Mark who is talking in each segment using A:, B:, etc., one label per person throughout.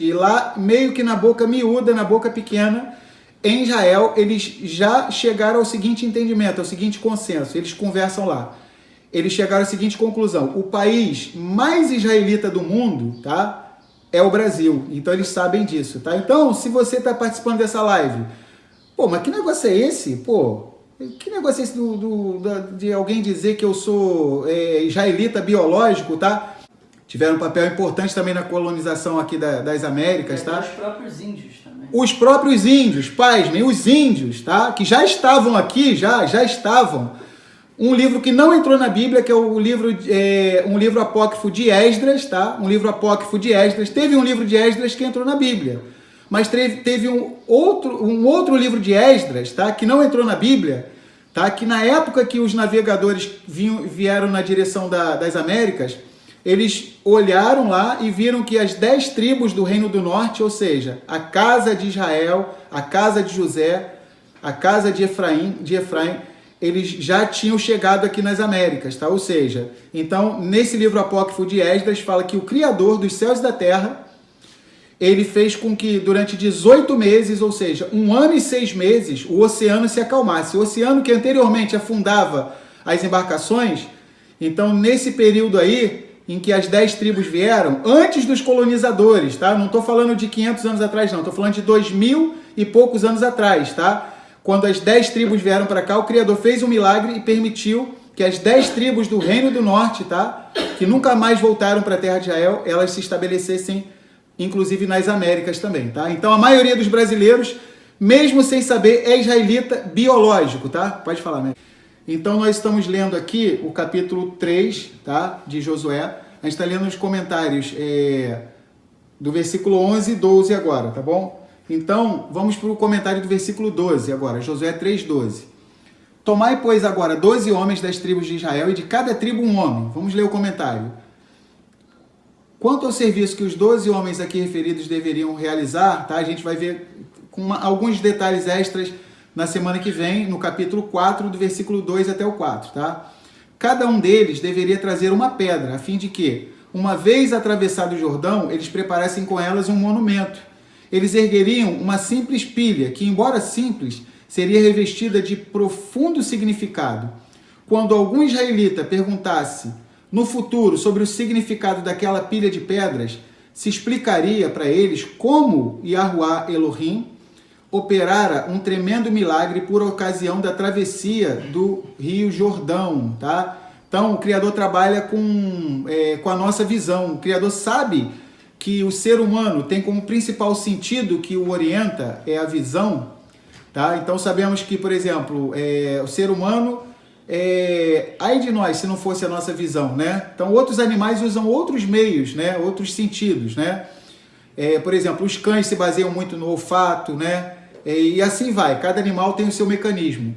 A: E lá, meio que na boca miúda, na boca pequena, em Israel, eles já chegaram ao seguinte entendimento, ao seguinte consenso. Eles conversam lá. Eles chegaram à seguinte conclusão: o país mais israelita do mundo, tá, é o Brasil. Então eles sabem disso, tá? Então, se você está participando dessa live, pô, mas que negócio é esse? Pô, que negócio é esse de alguém dizer que eu sou israelita biológico, tá? Tiveram um papel importante também na colonização aqui das Américas, tá?
B: Os próprios índios também.
A: Os próprios índios, pasmem, os índios, tá? Que já estavam aqui, já estavam. Um livro que não entrou na Bíblia, que é um livro apócrifo de Esdras, tá? Um livro apócrifo de Esdras. Teve um livro de Esdras que entrou na Bíblia, mas teve um outro livro de Esdras, tá? Que não entrou na Bíblia, tá? Que na época que os navegadores vieram na direção das Américas, eles olharam lá e viram que as 10 tribos do Reino do Norte, ou seja, a casa de Israel, a casa de José, a casa de Efraim, eles já tinham chegado aqui nas Américas, tá? Ou seja, então, nesse livro apócrifo de Esdras, fala que o Criador dos céus e da terra, ele fez com que durante 18 meses, ou seja, 1 ano e 6 meses, o oceano se acalmasse. O oceano que anteriormente afundava as embarcações, então, nesse período aí, em que as 10 tribos vieram, antes dos colonizadores, tá? Não estou falando de 500 anos atrás, não. Estou falando de 2000 e poucos anos atrás, tá? Quando as 10 tribos vieram para cá, o Criador fez um milagre e permitiu que as 10 tribos do Reino do Norte, tá? Que nunca mais voltaram para a terra de Israel, elas se estabelecessem, inclusive nas Américas também, tá? Então, a maioria dos brasileiros, mesmo sem saber, é israelita biológico, tá? Pode falar, né? Então, nós estamos lendo aqui o capítulo 3, tá, de Josué. A gente está lendo os comentários do versículo 11 e 12 agora, tá bom? Então, vamos para o comentário do versículo 12 agora, Josué 3:12. Tomai, pois, agora 12 homens das tribos de Israel e de cada tribo um homem. Vamos ler o comentário. Quanto ao serviço que os 12 homens aqui referidos deveriam realizar, tá? A gente vai ver com alguns detalhes extras na semana que vem, no capítulo 4, do versículo 2 até o 4, tá? Cada um deles deveria trazer uma pedra, a fim de que, uma vez atravessado o Jordão, eles preparassem com elas um monumento. Eles ergueriam uma simples pilha, que, embora simples, seria revestida de profundo significado. Quando algum israelita perguntasse, no futuro, sobre o significado daquela pilha de pedras, se explicaria para eles como Yahuwá Elohim operara um tremendo milagre por ocasião da travessia do Rio Jordão, tá? Então, o Criador trabalha com a nossa visão. O Criador sabe que o ser humano tem como principal sentido que o orienta é a visão, tá? Então, sabemos que, por exemplo, o ser humano, ai de nós se não fosse a nossa visão, né? Então, outros animais usam outros meios, né? Outros sentidos, né? Por exemplo, os cães se baseiam muito no olfato, né? E assim vai, cada animal tem o seu mecanismo.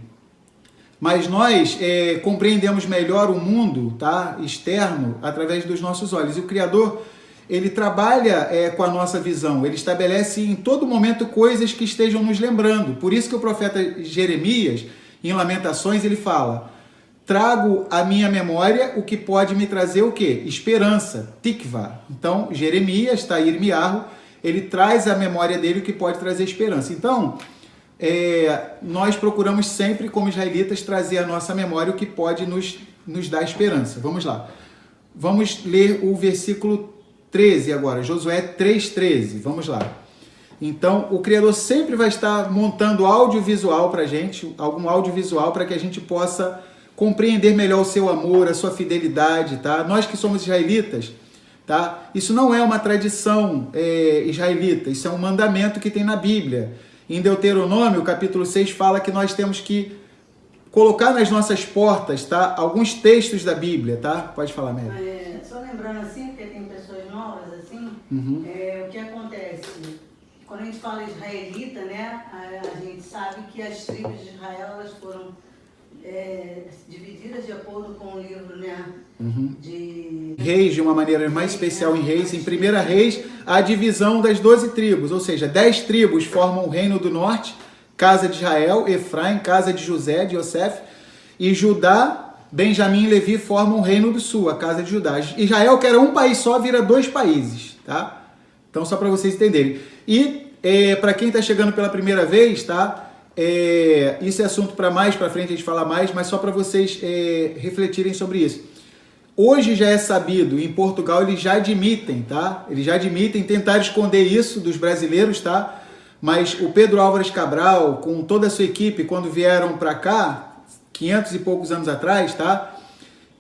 A: Mas nós compreendemos melhor o mundo, tá, externo através dos nossos olhos. E o Criador, ele trabalha com a nossa visão, ele estabelece em todo momento coisas que estejam nos lembrando. Por isso que o profeta Jeremias, em Lamentações, ele fala: trago à minha memória o que pode me trazer o quê? Esperança, tikva. Então, Jeremias, tá, Irmiarro, ele traz à memória dele o que pode trazer esperança. Então, nós procuramos sempre, como israelitas, trazer à nossa memória o que pode nos dar esperança. Vamos lá. Vamos ler o versículo 13 agora, Josué 3:13. Vamos lá. Então, o Criador sempre vai estar montando audiovisual para a gente, algum audiovisual para que a gente possa compreender melhor o seu amor, a sua fidelidade, tá? Nós que somos israelitas, tá? Isso não é uma tradição israelita, isso é um mandamento que tem na Bíblia. Em Deuteronômio, capítulo 6, fala que nós temos que colocar nas nossas portas, tá, alguns textos da Bíblia, tá? Pode falar, Mary.
C: Só lembrando assim, porque tem pessoas novas assim, o que acontece? Quando a gente fala israelita, né, a gente sabe que as tribos de Israel, elas foram divididas de acordo com o livro, né, de
A: Reis, de uma maneira mais especial em Reis. Em 1 Reis, a divisão das 12 tribos, ou seja, 10 tribos formam o Reino do Norte, casa de Israel, Efraim, casa de José, de Yosef, e Judá, Benjamim e Levi formam o Reino do Sul, a casa de Judá. Israel, que era um país só, vira 2 países, tá? Então, só para vocês entenderem. E para quem está chegando pela primeira vez, tá? Isso é assunto para mais para frente a gente falar mais, mas só para vocês refletirem sobre isso. Hoje já é sabido, em Portugal eles já admitem, tá? Eles já admitem tentar esconder isso dos brasileiros, tá? Mas o Pedro Álvares Cabral, com toda a sua equipe, quando vieram para cá, 500 e poucos anos atrás, tá?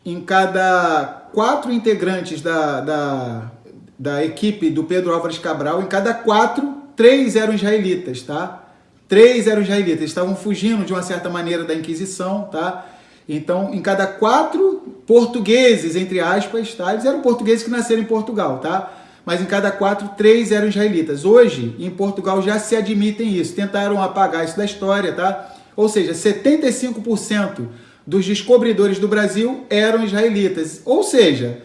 A: Em cada 4 integrantes da equipe do Pedro Álvares Cabral, em cada 4, 3 eram israelitas, tá? 3 eram israelitas, estavam fugindo de uma certa maneira da Inquisição, tá? Então, em cada 4 portugueses, entre aspas, tá? Eles eram portugueses que nasceram em Portugal, tá? Mas em cada 4, 3 eram israelitas. Hoje, em Portugal, já se admitem isso. Tentaram apagar isso da história, tá? Ou seja, 75% dos descobridores do Brasil eram israelitas. Ou seja,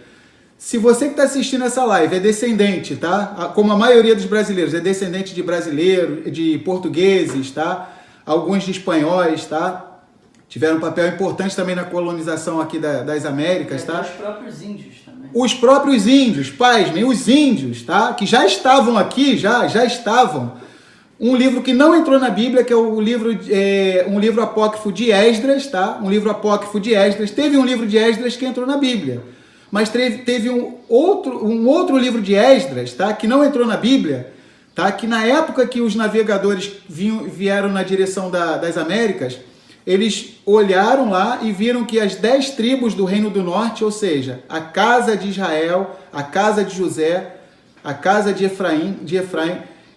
A: se você que está assistindo essa live é descendente, tá? Como a maioria dos brasileiros, é descendente de brasileiros, de portugueses, tá? Alguns de espanhóis, tá? Tiveram um papel importante também na colonização aqui das Américas, tá?
B: Os próprios índios também.
A: Os próprios índios, pasmem, os índios, tá? Que já estavam aqui, já estavam. Um livro que não entrou na Bíblia, que é um livro apócrifo de Esdras, tá? Um livro apócrifo de Esdras. Teve um livro de Esdras que entrou na Bíblia. Mas teve um outro livro de Esdras, tá? Que não entrou na Bíblia, tá? Que na época que os navegadores vieram na direção das Américas, eles olharam lá e viram que as 10 tribos do Reino do Norte, ou seja, a casa de Israel, a casa de José, a casa de Efraim,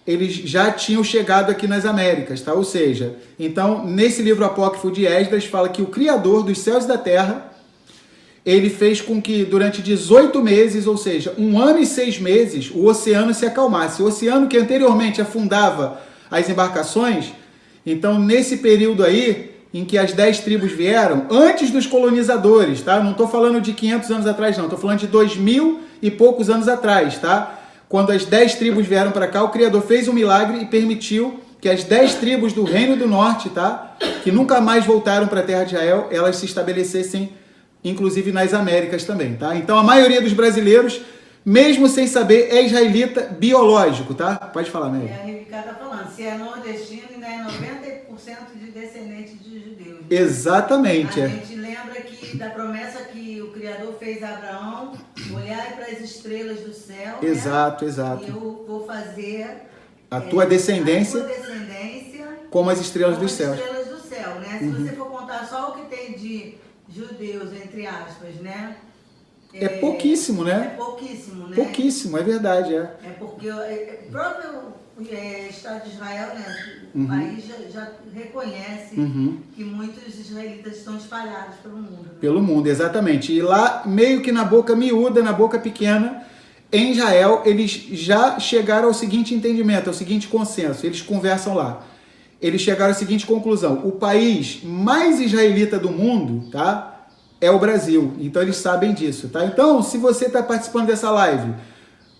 A: eles já tinham chegado aqui nas Américas, tá? Ou seja, então, nesse livro apócrifo de Esdras, fala que o Criador dos céus e da terra, ele fez com que durante 18 meses, ou seja, 1 ano e 6 meses, o oceano se acalmasse. O oceano que anteriormente afundava as embarcações, então, nesse período aí, em que as 10 tribos vieram, antes dos colonizadores, tá? Não estou falando de 500 anos atrás, não. Estou falando de 2000 e poucos anos atrás, tá? Quando as 10 tribos vieram para cá, o Criador fez um milagre e permitiu que as 10 tribos do Reino do Norte, tá? Que nunca mais voltaram para a terra de Israel, elas se estabelecessem, inclusive nas Américas também, tá? Então, a maioria dos brasileiros, mesmo sem saber, é israelita biológico, tá? Pode falar, Mary.
C: A Ricardo está falando, se é nordestino, ainda é 90% de descendentes de judeus. Né?
A: Exatamente.
C: A gente lembra que da promessa que o Criador fez a Abraão, olhar para as estrelas do céu.
A: Exato,
C: né?
A: exato.
C: E eu vou fazer
A: a tua descendência como as estrelas dos céus.
C: Estrelas do céu, né? Se você for contar só o que tem de judeus, entre aspas, né?
A: É pouquíssimo, né?
C: É pouquíssimo, né?
A: Pouquíssimo, é verdade, é.
C: É porque o próprio Estado de Israel, né? O país já reconhece que muitos israelitas estão espalhados pelo mundo. Né?
A: Pelo mundo, exatamente. E lá, meio que na boca miúda, na boca pequena, em Israel, eles já chegaram ao seguinte entendimento, ao seguinte consenso. Eles conversam lá. Eles chegaram à seguinte conclusão. O país mais israelita do mundo, tá? É o Brasil. Então eles sabem disso, tá? Então, se você está participando dessa live,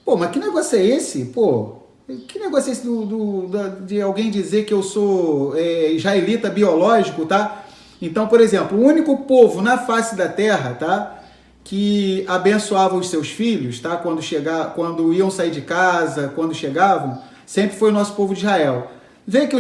A: pô, mas que negócio é esse? Pô, que negócio é esse de alguém dizer que eu sou israelita biológico, tá? Então, por exemplo, o único povo na face da terra, tá? Que abençoava os seus filhos, tá? Quando iam sair de casa, quando chegavam, sempre foi o nosso povo de Israel. Vê que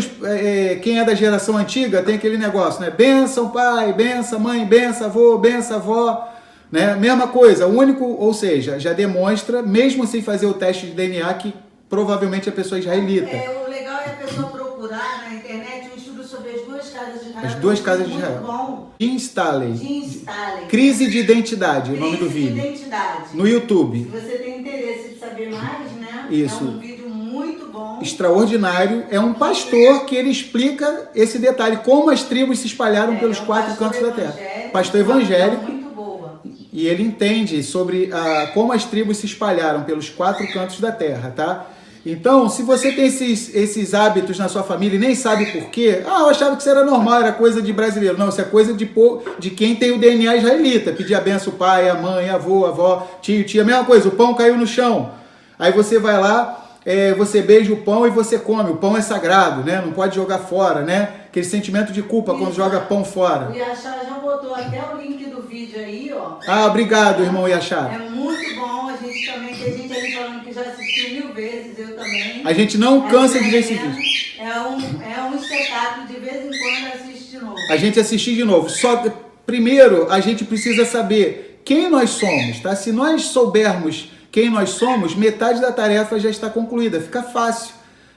A: quem é da geração antiga tem aquele negócio, né? Benção pai, benção mãe, benção avô, benção avó, né? Mesma coisa, o único, ou seja, já demonstra, mesmo sem fazer o teste de DNA, que provavelmente a pessoa é israelita.
C: O legal é a pessoa procurar na internet um estudo sobre as 2 casas de Israel.
A: As 2 casas de Israel.
C: Muito bom.
A: Jim Staley.
C: Crise
A: de Identidade, o nome do vídeo.
C: Crise de Identidade.
A: No YouTube.
C: Se você tem interesse de saber mais, né?
A: Isso.
C: É um vídeo muito bom.
A: Extraordinário. É um pastor que ele explica esse detalhe, como as tribos se espalharam pelos 4 cantos da terra. Pastor evangélico.
C: Muito boa.
A: E ele entende sobre como as tribos se espalharam pelos 4 cantos da terra, tá? Então, se você tem esses hábitos na sua família e nem sabe por quê, eu achava que isso era normal, era coisa de brasileiro. Não, isso é coisa de quem tem o DNA israelita. Pedir a benção ao pai, a mãe, a avô, a avó, tio, tia, a mesma coisa. O pão caiu no chão. Aí você vai lá, você beija o pão e você come. O pão é sagrado, né? Não pode jogar fora, né? Aquele sentimento de culpa quando joga pão fora.
C: O Yachar já botou até o link do vídeo aí, ó.
A: Obrigado, irmão Yachar.
C: É muito bom, a gente também, tem gente ali falando que já assistiu 1000 vezes, eu também.
A: A gente não cansa de ver esse vídeo.
C: É um espetáculo, de vez em quando assiste de novo.
A: A gente assistir de novo. Só primeiro a gente precisa saber quem nós somos, tá? Se nós soubermos quem nós somos, metade da tarefa já está concluída. Fica fácil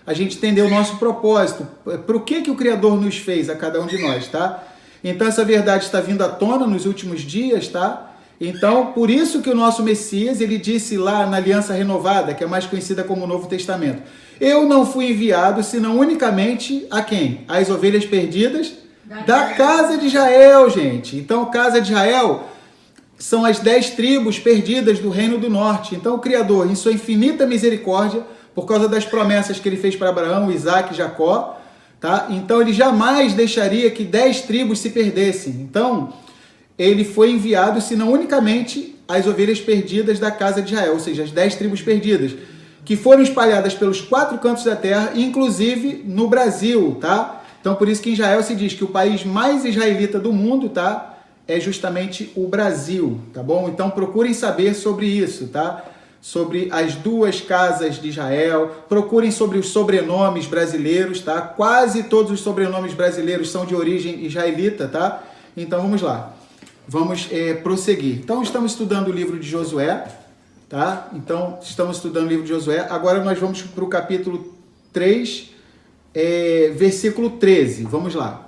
A: a gente entender o nosso propósito. Para o que o Criador nos fez, a cada um de nós, tá? Então essa verdade está vindo à tona nos últimos dias, tá? Então, por isso que o nosso Messias, ele disse lá na Aliança Renovada, que é mais conhecida como Novo Testamento: eu não fui enviado senão unicamente a quem? As ovelhas perdidas da casa de Israel, gente. Então, casa de Israel são as 10 tribos perdidas do Reino do Norte. Então, o Criador, em sua infinita misericórdia, por causa das promessas que ele fez para Abraão, Isaac e Jacó, tá? Então, ele jamais deixaria que 10 tribos se perdessem. Então, ele foi enviado, senão unicamente as ovelhas perdidas da casa de Israel, ou seja, as 10 tribos perdidas, que foram espalhadas pelos 4 cantos da terra, inclusive no Brasil, tá? Então, por isso que em Israel se diz que o país mais israelita do mundo, tá? É justamente o Brasil, tá bom? Então, procurem saber sobre isso, tá? Sobre as 2 casas de Israel, procurem sobre os sobrenomes brasileiros, tá? Quase todos os sobrenomes brasileiros são de origem israelita, tá? Então, vamos lá. Vamos prosseguir. Então, estamos estudando o livro de Josué, tá? Então, estamos estudando o livro de Josué. Agora nós vamos para o capítulo 3, versículo 13. Vamos lá.